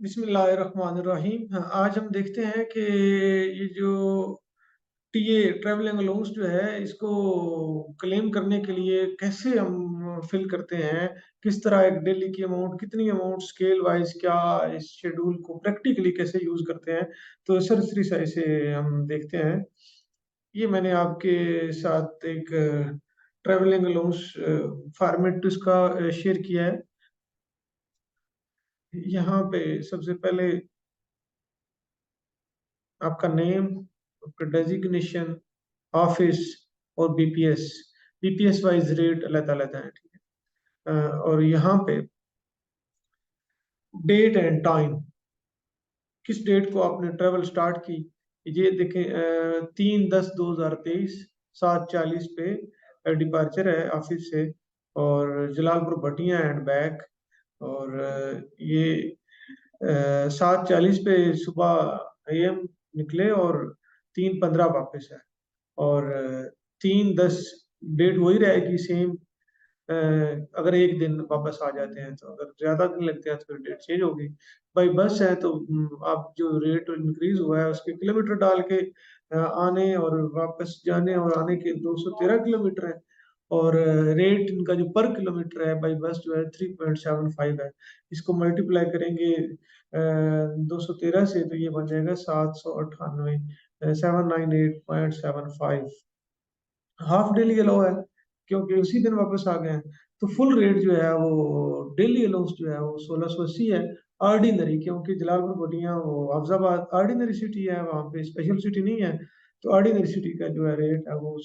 बिस्मिल्लाहिर्रहमानिर्रहीम। आज हम देखते हैं कि ये जो टीए ट्रैवलिंग अलाउंस जो है इसको क्लेम करने के लिए कैसे हम फिल करते हैं, किस तरह एक डेली की अमाउंट, कितनी अमाउंट स्केल वाइज, क्या इस शेड्यूल को प्रैक्टिकली कैसे यूज करते हैं। तो सरसरी सा इसे हम देखते हैं। ये मैंने आपके साथ एक ट्रैवलिंग अलाउंस फॉर्मेट इसका शेयर किया है। यहाँ पे सबसे पहले आपका नेम, आपका डेजिग्नेशन, ऑफिस और बीपीएस। बीपीएस वाइज रेट अलग-अलग है, ठीक है। और यहाँ पे डेट एंड टाइम, किस डेट को आपने ट्रेवल स्टार्ट की। ये देखें, 3/10/2023 7:40 पे डिपार्चर है ऑफिस से, और जलालपुर भटिया एंड बैक। और ये 7:40 पे सुबह एएम निकले और 3:15 वापस है। और 3:10 डेट वही रहेगी सेम। अगर एक दिन वापस आ जाते हैं तो, अगर ज्यादा दिन लगते हैं तो फिर डेट चेंज होगी। भाई बस है तो आप जो रेट इंक्रीज हुआ है उसके किलोमीटर डाल के आने और वापस जाने और आने के 213 किलोमीटर है। और रेट इनका जो पर किलोमीटर है बाई बस जो है 3.75 है। इसको मल्टीप्लाई करेंगे 213 से तो ये बन जाएगा 798, 798.75। हाफ डेली अलाउ है क्योंकि उसी दिन वापस आ गए हैं। तो फुल रेट जो है वो डेली अलाउंस जो है वो 1680 है। ऑर्डिनरी, क्योंकि जलालपुर भटिया वो अफजाबाद ऑर्डिनरी सिटी है, वहाँ पे स्पेशल सिटी नहीं है। तो ऑर्डिनरी सिटी का जो है रेट है वो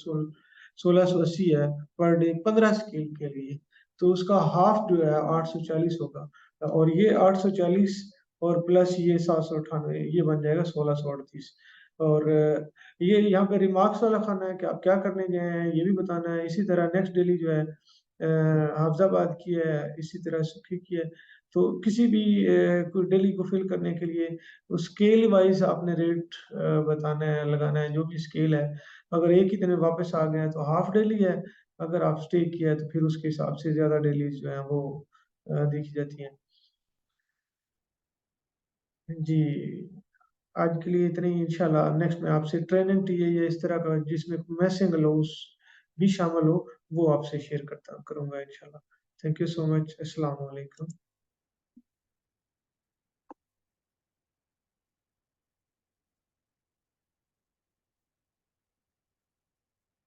1680 है पर डे 15 स्केल के लिए। तो उसका हाफ जो है 840 होगा। और ये 840 और प्लस ये 798, ये बन जाएगा 1638। और ये यहाँ पे रिमार्क्स वाला खाना है कि आप क्या करने गए हैं ये भी बताना है। इसी तरह नेक्स्ट डेली जो है हाफजाबाद की है, इसी तरह सुखी की है। तो किसी भी कोई डेली को फिल करने के लिए स्केल वाइज आपने रेट बताना है, लगाना है, जो भी स्केल है। अगर एक ही दिन में वापस आ गए हैं तो हाफ डेली है। अगर आप स्टे किया है तो फिर उसके हिसाब से ज्यादा डेली जो है वो देखी जाती हैं। जी, आज के लिए इतनी ही। इंशाल्लाह नेक्स्ट में आपसे ट्रेनिंग टीए या इस तरह का जिसमें मैसिंग लॉस भी शामिल हो वो आपसे शेयर करता करूंगा इंशाल्लाह। Thank you so much. अस्सलाम वालेकुम।